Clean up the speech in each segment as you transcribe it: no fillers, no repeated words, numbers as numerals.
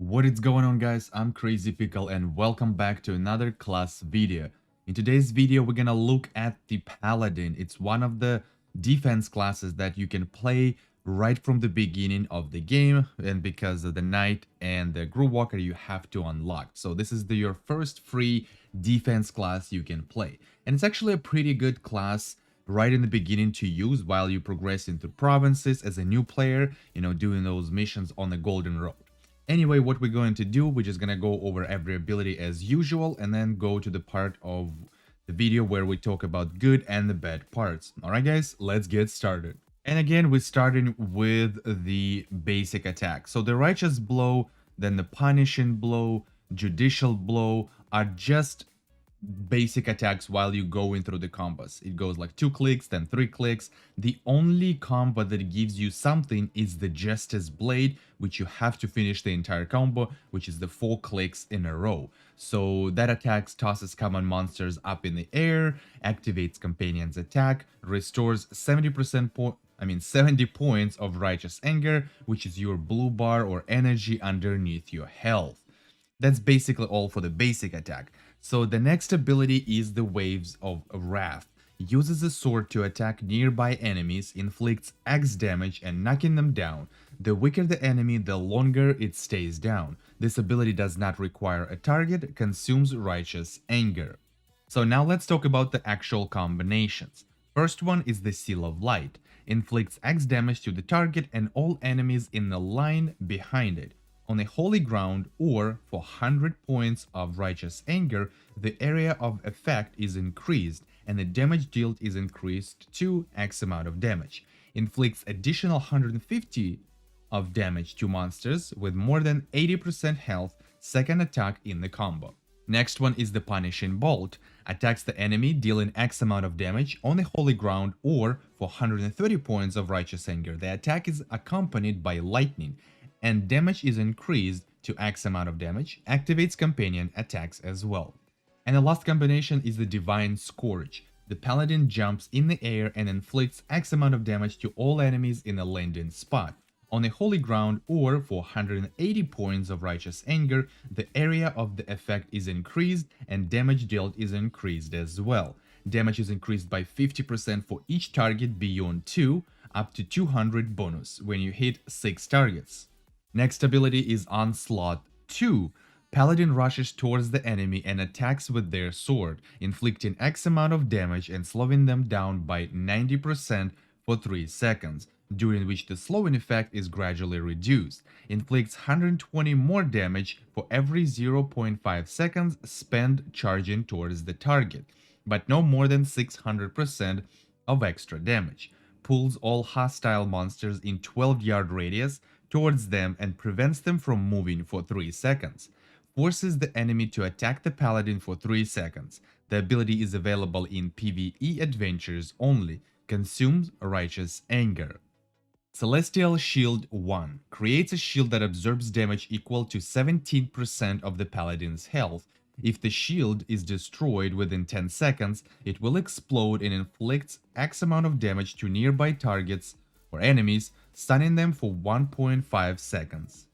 What is going on, guys? I'm Crazy Pickle and welcome back to another class video. In today's video we're gonna look at the Paladin. It's one of the defense classes that you can play right from the beginning of the game, and because of the Knight and the Groove Walker you have to unlock. So this is your first free defense class you can play, and it's actually a pretty good class right in the beginning to use while you progress into provinces as a new player, doing those missions on the Golden Road. Anyway, what we're going to do, we're just going to go over every ability as usual and then go to the part of the video where we talk about good and the bad parts. Alright guys, let's get started. And again, we're starting with the basic attack. So the Righteous Blow, then the Punishing Blow, Judicial Blow are just basic attacks while you going through the combos. It goes like 2 clicks, then 3 clicks. The only combo that gives you something is the Justice Blade, which you have to finish the entire combo, which is the 4 clicks in a row. So that attack tosses common monsters up in the air, activates Companion's attack, restores 70 points of Righteous Anger, which is your blue bar or energy underneath your health. That's basically all for the basic attack. So the next ability is the Waves of Wrath. Uses a sword to attack nearby enemies, inflicts X damage and knocking them down. The weaker the enemy, the longer it stays down. This ability does not require a target, consumes Righteous Anger. So now let's talk about the actual combinations. First one is the Seal of Light. Inflicts X damage to the target and all enemies in the line behind it. On a holy ground or for 100 points of Righteous Anger, the area of effect is increased and the damage dealt is increased to X amount of damage. Inflicts additional 150 of damage to monsters with more than 80% health, second attack in the combo. Next one is the Punishing Bolt. Attacks the enemy, dealing X amount of damage on the holy ground or for 130 points of Righteous Anger. The attack is accompanied by lightning, and damage is increased to X amount of damage, activates companion attacks as well. And the last combination is the Divine Scourge. The Paladin jumps in the air and inflicts X amount of damage to all enemies in a landing spot. On a holy ground or for 180 points of Righteous Anger, the area of the effect is increased and damage dealt is increased as well. Damage is increased by 50% for each target beyond 2, up to 200 bonus when you hit 6 targets. Next ability is Onslaught 2. Paladin rushes towards the enemy and attacks with their sword, inflicting X amount of damage and slowing them down by 90% for 3 seconds, during which the slowing effect is gradually reduced. Inflicts 120 more damage for every 0.5 seconds spent charging towards the target, but no more than 600% of extra damage. Pulls all hostile monsters in 12-yard radius towards them and prevents them from moving for 3 seconds. Forces the enemy to attack the Paladin for 3 seconds. The ability is available in PvE adventures only. Consumes Righteous Anger. Celestial Shield 1. Creates a shield that absorbs damage equal to 17% of the Paladin's health. If the shield is destroyed within 10 seconds, it will explode and inflicts X amount of damage to nearby targets or enemies, stunning them for 1.5 seconds.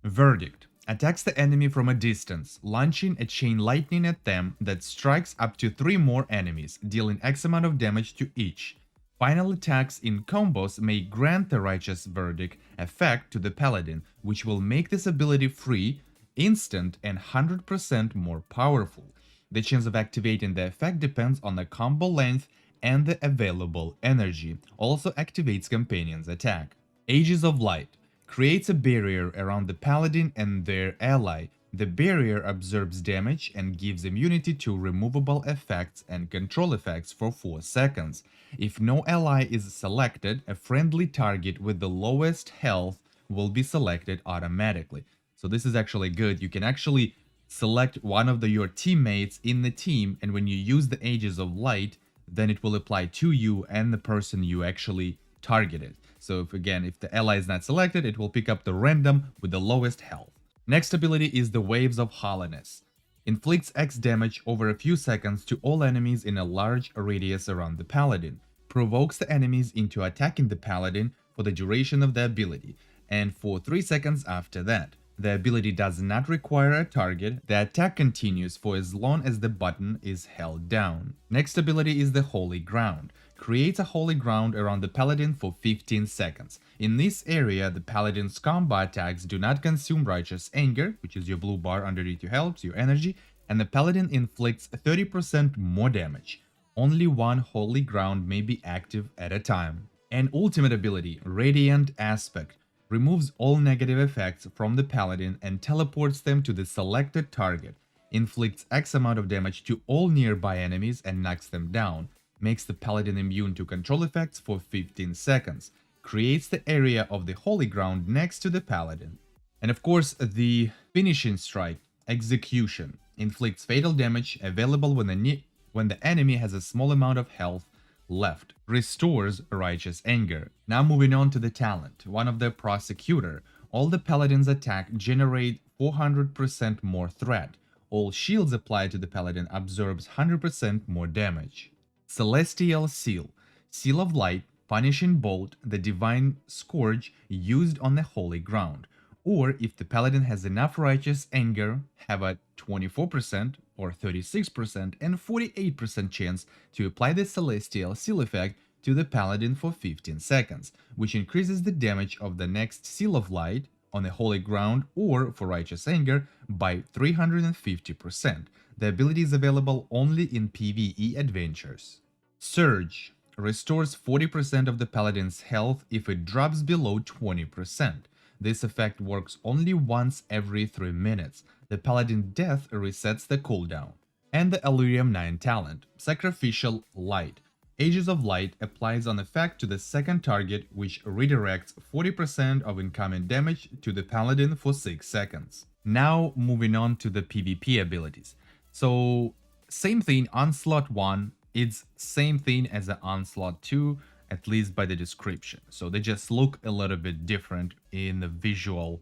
Verdict. Attacks the enemy from a distance, launching a chain lightning at them that strikes up to 3 more enemies, dealing X amount of damage to each. Final attacks in combos may grant the Righteous Verdict effect to the Paladin, which will make this ability free, instant, and 100% more powerful. The chance of activating the effect depends on the combo length and the available energy. Also activates Companion's attack. Ages of Light. Creates a barrier around the Paladin and their ally. The barrier absorbs damage and gives immunity to removable effects and control effects for 4 seconds. If no ally is selected, a friendly target with the lowest health will be selected automatically. So this is actually good. You can actually select one of your teammates in the team, and when you use the Ages of Light, then it will apply to you and the person you actually targeted. So if the ally is not selected, it will pick up the random with the lowest health. Next ability is the Waves of Holiness. Inflicts X damage over a few seconds to all enemies in a large radius around the Paladin. Provokes the enemies into attacking the Paladin for the duration of the ability, and for 3 seconds after that. The ability does not require a target. The attack continues for as long as the button is held down. Next ability is the Holy Ground. Creates a holy ground around the Paladin for 15 seconds. In this area, the Paladin's combo attacks do not consume Righteous Anger, which is your blue bar underneath your health, your energy, and the Paladin inflicts 30% more damage. Only one Holy Ground may be active at a time. And ultimate ability, Radiant Aspect, removes all negative effects from the Paladin and teleports them to the selected target, inflicts X amount of damage to all nearby enemies and knocks them down, makes the Paladin immune to control effects for 15 seconds, creates the area of the Holy Ground next to the Paladin. And of course, the Finishing Strike, Execution, inflicts fatal damage available when the enemy has a small amount of health left, restores Righteous Anger. Now moving on to the talent, one of the Prosecutor. All the Paladin's attack generate 400% more threat. All shields applied to the Paladin absorbs 100% more damage. Celestial Seal, Seal of Light, Punishing Bolt, the Divine Scourge used on the Holy Ground. Or if the Paladin has enough Righteous Anger, have a 24% or 36% and 48% chance to apply the Celestial Seal effect to the Paladin for 15 seconds, which increases the damage of the next Seal of Light on the Holy Ground or for Righteous Anger by 350%. The ability is available only in PvE adventures. Surge restores 40% of the Paladin's health if it drops below 20%. This effect works only once every 3 minutes. The Paladin death resets the cooldown. And the Elurium 9 talent, Sacrificial Light. Ages of Light applies an effect to the second target, which redirects 40% of incoming damage to the Paladin for 6 seconds. Now moving on to the PvP abilities. So same thing, Onslaught 1, it's same thing as the Onslaught 2, at least by the description. So they just look a little bit different in the visual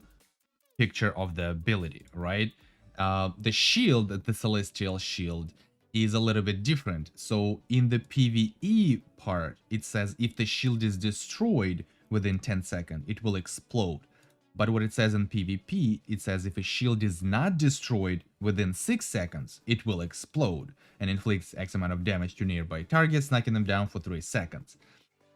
picture of the ability, right? The shield, the Celestial Shield, is a little bit different. So in the PvE part, it says if the shield is destroyed within 10 seconds, it will explode. But what it says in PvP, it says if a shield is not destroyed within 6 seconds, it will explode and inflicts X amount of damage to nearby targets, knocking them down for 3 seconds.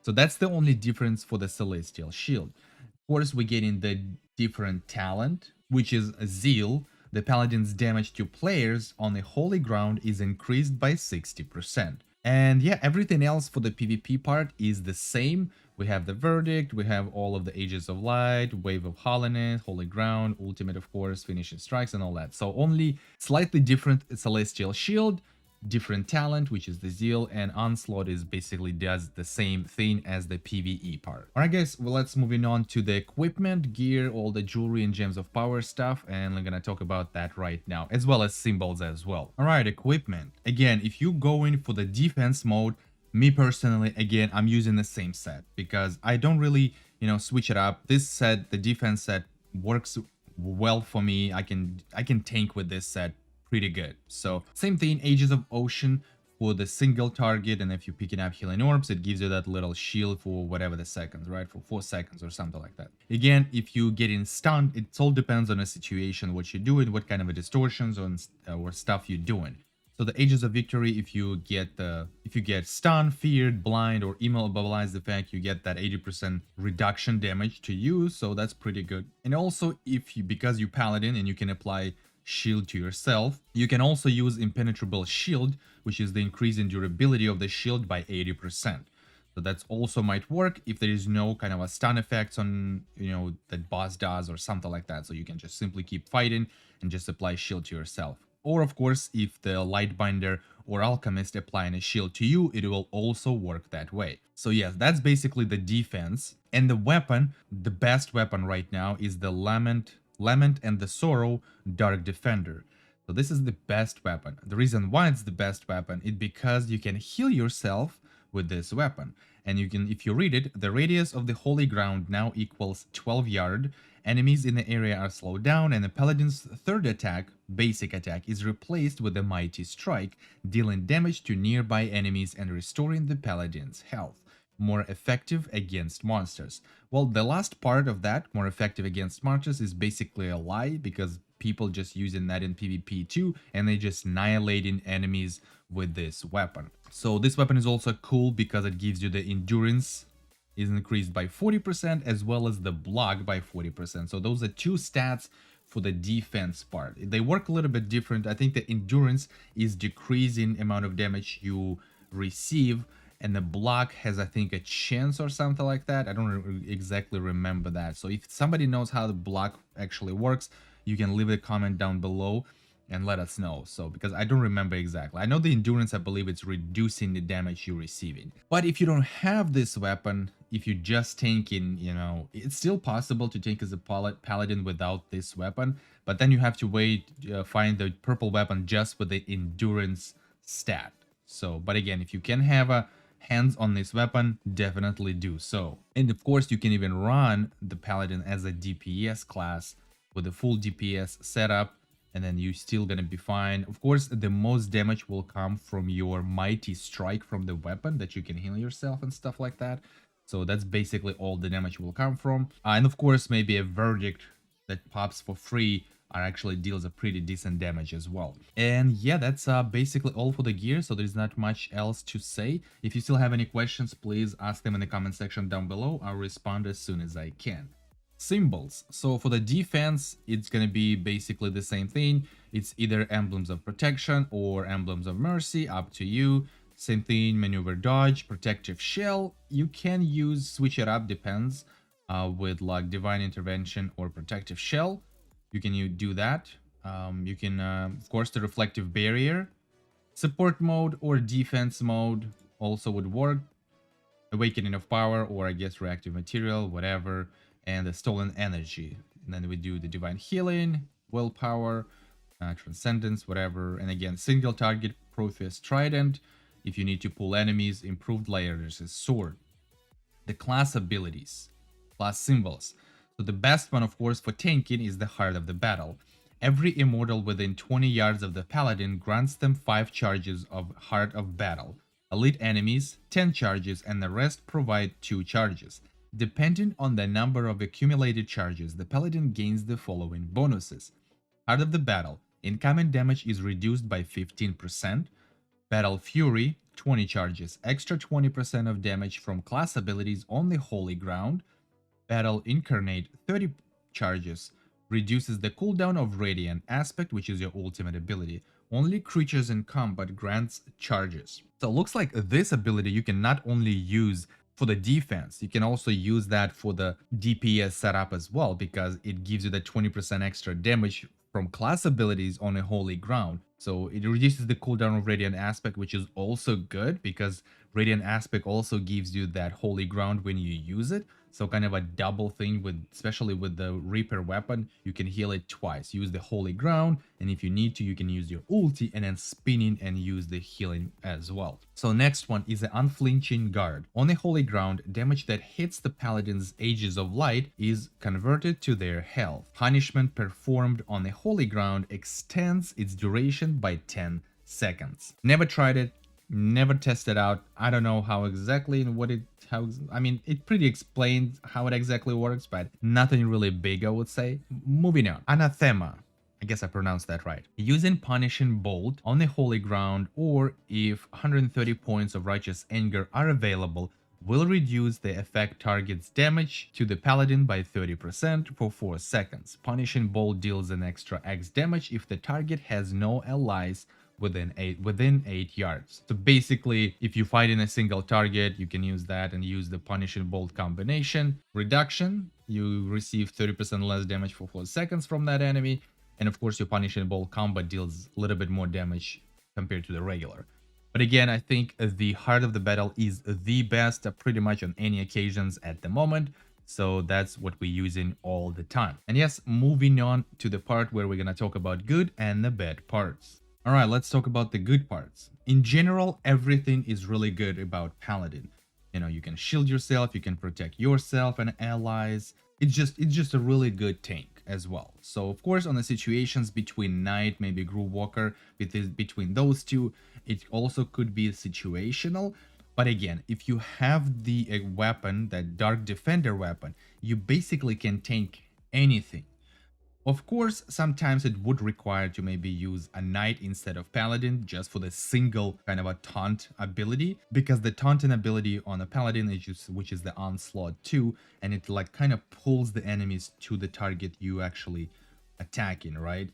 So that's the only difference for the Celestial Shield. Of course, we're getting the different talent, which is Zeal. The Paladin's damage to players on the Holy Ground is increased by 60%. And yeah, everything else for the PvP part is the same. We have the Verdict, we have all of the Ages of Light, Wave of Holiness, Holy Ground, Ultimate, of course, Finishing Strikes, and all that. So only slightly different Celestial Shield, different talent, which is the Zeal, and Onslaught is basically does the same thing as the PvE part. Alright guys, well let's moving on to the equipment, gear, all the jewelry and gems of power stuff, and I'm gonna talk about that right now, as well as symbols as well. Alright, equipment. Again, if you go in for the defense mode, me personally, again, I'm using the same set because I don't really, switch it up. This set, the defense set, works well for me. I can tank with this set pretty good. So same thing, Ages of Ocean for the single target, and if you're picking up healing orbs, it gives you that little shield for whatever the seconds, right? For 4 seconds or something like that. Again, if you getting stunned, it all depends on the situation, what you're doing, what kind of a distortions or stuff you're doing. So the Ages of Victory, if you get stunned, feared, blind, or immobilized effect, you get that 80% reduction damage to you, so that's pretty good. And also, because you Paladin and you can apply shield to yourself, you can also use Impenetrable Shield, which is the increase in durability of the shield by 80%. So that's also might work if there is no kind of a stun effects on, that boss does or something like that. So you can just simply keep fighting and just apply shield to yourself. Or of course, if the Lightbinder or Alchemist applying a shield to you, it will also work that way. So yes, that's basically the defense. And the weapon, the best weapon right now is the Lament and the Sorrow Dark Defender. So this is the best weapon. The reason why it's the best weapon is because you can heal yourself with this weapon. And you can, if you read it, the radius of the Holy Ground now equals 12 yard. Enemies in the area are slowed down, and the Paladin's third attack, basic attack, is replaced with the Mighty Strike, dealing damage to nearby enemies and restoring the Paladin's health. more effective against monsters. Well, the last part of that, more effective against monsters, is basically a lie because people just using that in PvP too, and they just annihilating enemies with this weapon. So this weapon is also cool because it gives you the endurance is increased by 40% as well as the block by 40%. So those are two stats for the defense part. They work a little bit different. I think the endurance is decreasing amount of damage you receive, and the block has, I think, a chance or something like that. I don't exactly remember that. So if somebody knows how the block actually works, you can leave a comment down below and let us know. So because I don't remember exactly. I know the endurance, I believe it's reducing the damage you're receiving. But if you don't have this weapon, if you're just tanking, you know, it's still possible to tank as a paladin without this weapon, but then you have to wait, find the purple weapon just with the endurance stat. So, but again, if you can have a hands on this weapon, definitely do so. And of course, you can even run the paladin as a DPS class with a full DPS setup, and then you're still gonna be fine. Of course, the most damage will come from your mighty strike from the weapon that you can heal yourself and stuff like that. So that's basically all the damage will come from. And of course, maybe a verdict that pops for free are actually deals a pretty decent damage as well. And yeah, that's basically all for the gear, so there's not much else to say. If you still have any questions, please ask them in the comment section down below. I'll respond as soon as I can. Symbols. So for the defense, it's going to be basically the same thing. It's either emblems of protection or emblems of mercy, up to you. Same thing, maneuver dodge, protective shell. You can switch it up, depends, with like divine intervention or protective shell. You can do that. You can, of course, the reflective barrier. Support mode or defense mode also would work. Awakening of power, or I guess reactive material, whatever. And the stolen energy. And then we do the divine healing, willpower, transcendence, whatever. And again, single target, Protheus trident. If you need to pull enemies, improved layers is sword. The class abilities, class symbols. So the best one, of course, for tanking is the Heart of the Battle. Every immortal within 20 yards of the paladin grants them 5 charges of Heart of Battle. Elite enemies, 10 charges, and the rest provide 2 charges. Depending on the number of accumulated charges, the paladin gains the following bonuses. Heart of the Battle. Incoming damage is reduced by 15%. Battle Fury, 20 charges. Extra 20% of damage from class abilities on the Holy Ground. Battle Incarnate, 30 charges. Reduces the cooldown of Radiant Aspect, which is your ultimate ability. Only creatures in combat grants charges. So it looks like this ability you can not only use for the defense, you can also use that for the DPS setup as well, because it gives you the 20% extra damage from class abilities on a Holy Ground. So it reduces the cooldown of Radiant Aspect, which is also good because Radiant Aspect also gives you that Holy Ground when you use it. So kind of a double thing, with especially with the Reaper weapon, you can heal it twice. Use the Holy Ground, and if you need to, you can use your ulti and then spinning and use the healing as well. So next one is the Unflinching Guard. On the Holy Ground, damage that hits the Paladin's Ages of Light is converted to their health. Punishment performed on the Holy Ground extends its duration by 10 seconds. Never tried it. Never tested out. I don't know how exactly and I mean, it pretty explains how it exactly works, but nothing really big, I would say. Moving on. Anathema. I guess I pronounced that right. Using Punishing Bolt on the Holy Ground, or if 130 points of Righteous Anger are available, will reduce the effect target's damage to the Paladin by 30% for 4 seconds. Punishing Bolt deals an extra X damage if the target has no allies within 8 yards. So basically, if you fight in a single target, you can use that and use the Punishing Bolt combination. Reduction, you receive 30% less damage for 4 seconds from that enemy. And of course, your Punishing Bolt combo deals a little bit more damage compared to the regular. But again, I think the Heart of the Battle is the best pretty much on any occasions at the moment. So that's what we're using all the time. And yes, moving on to the part where we're going to talk about good and the bad parts. Alright, let's talk about the good parts. In general, everything is really good about Paladin. You know, you can shield yourself, you can protect yourself and allies. It's just a really good tank as well. So of course, on the situations between Knight, maybe Groove Walker, between those two, it also could be situational. But again, if you have the weapon, that Dark Defender weapon, you basically can tank anything. Of course, sometimes it would require to maybe use a knight instead of paladin just for the single kind of a taunt ability, because the taunting ability on a paladin is just, which is the onslaught 2, and it like kind of pulls the enemies to the target you actually attacking, right?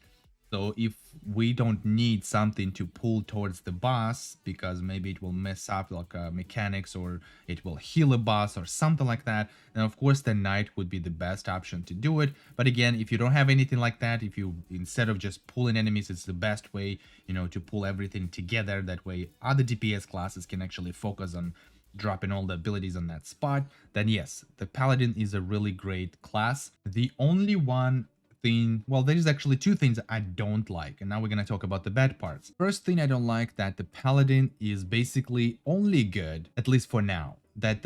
So if we don't need something to pull towards the boss because maybe it will mess up like mechanics, or it will heal a boss or something like that, then of course the knight would be the best option to do it. But again, if you don't have anything like that, if you, instead of just pulling enemies, it's the best way, you know, to pull everything together. That way other DPS classes can actually focus on dropping all the abilities on that spot, then yes, the paladin is a really great class. The only one thing, well, there's actually two things I don't like, and now we're gonna talk about the bad parts. First thing I don't like, that the paladin is basically only good, at least for now, that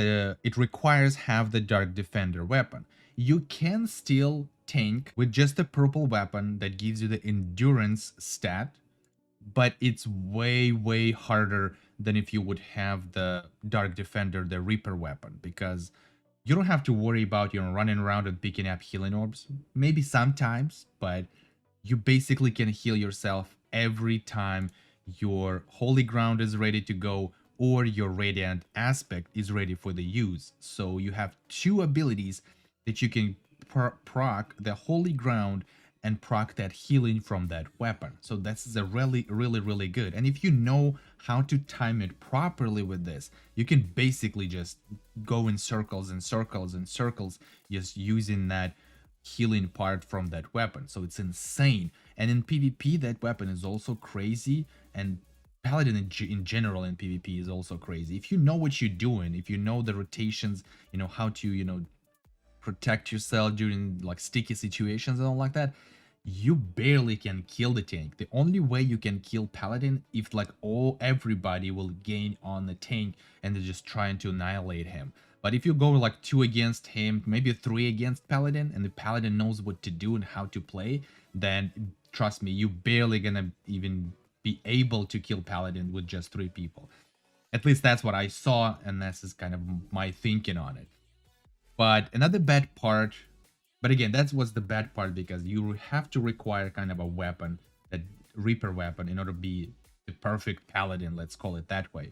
it requires have the Dark Defender weapon. You can still tank with just a purple weapon that gives you the endurance stat, but it's way harder than if you would have the Dark Defender, the Reaper weapon, because you don't have to worry about, you know, running around and picking up healing orbs. Maybe sometimes, but you basically can heal yourself every time your Holy Ground is ready to go or your Radiant Aspect is ready for the use. So you have two abilities that you can proc the Holy Ground and proc that healing from that weapon. So that's a really good. And if you know how to time it properly with this, you can basically just go in circles and circles and circles, just using that healing part from that weapon. So it's insane. And in PvP, that weapon is also crazy, and Paladin in general in PvP is also crazy. If you know what you're doing, if you know the rotations, you know how to, you know, protect yourself during like sticky situations and all like that, you barely can kill the tank. The only way you can kill Paladin if like everybody will gain on the tank and they're just trying to annihilate him. But if you go like 2 against him, maybe 3 against Paladin, and the Paladin knows what to do and how to play, then trust me, you barely gonna even be able to kill Paladin with just 3 people. At least that's what I saw, and this is kind of my thinking on it. But another bad part, but again, that was the bad part, because you have to require kind of a weapon, that Reaper weapon, in order to be the perfect Paladin, let's call it that way.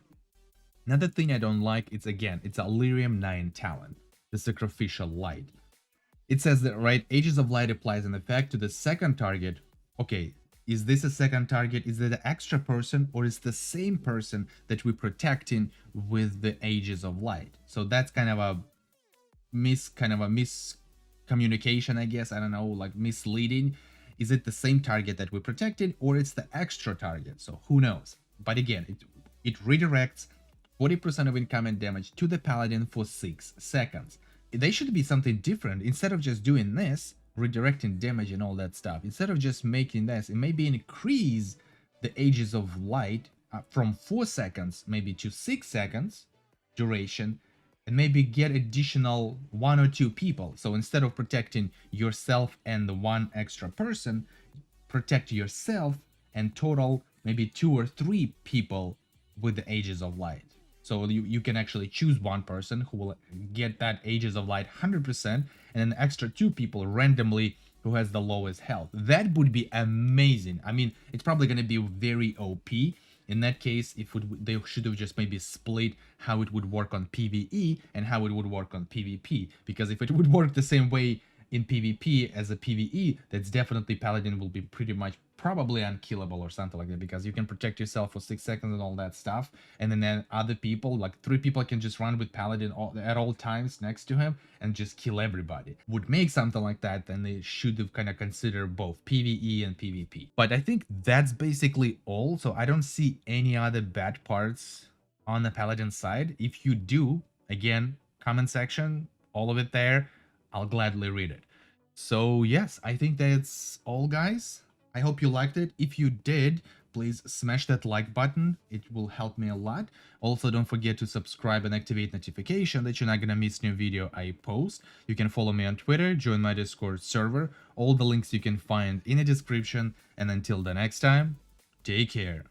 Another thing I don't like, it's again, it's Illyrium 9 talent, the Sacrificial Light. It says that, right, Ages of Light applies an effect to the second target. Okay, is this a second target? Is it an extra person, or is the same person that we're protecting with the Ages of Light? So that's kind of a miscommunication, I guess. I don't know, like misleading. Is it the same target that we protected, or it's the extra target? So who knows? But again, it redirects 40% of incoming damage to the Paladin for 6 seconds. They should be something different. Instead of just doing this, redirecting damage and all that stuff, instead of just making this, it maybe increase the Ages of Light from 4 seconds maybe to 6 seconds duration, and maybe get additional 1 or 2 people. So instead of protecting yourself and the 1 extra person, protect yourself and total maybe 2 or 3 people with the Ages of Light. So you can actually choose 1 person who will get that Ages of Light 100%, and an extra 2 people randomly who has the lowest health. That would be amazing. I mean, it's probably going to be very OP. In that case, they should have just maybe split how it would work on PvE and how it would work on PvP. Because if it would work the same way in PvP as a PvE, that's definitely Paladin will be pretty much probably unkillable or something like that, because you can protect yourself for 6 seconds and all that stuff, and then other people, like 3 people, can just run with Paladin at all times next to him and just kill everybody. Would make something like that, then they should have kind of considered both PvE and PvP. But I think that's basically all, so I don't see any other bad parts on the Paladin side. If you do, again, comment section, all of it there, I'll gladly read it. So yes, I think that's all, guys. I hope you liked it. If you did, please smash that like button. It will help me a lot. Also, don't forget to subscribe and activate notification that you're not gonna miss new video I post. You can follow me on Twitter, join my Discord server. All the links you can find in the description. And until the next time, take care.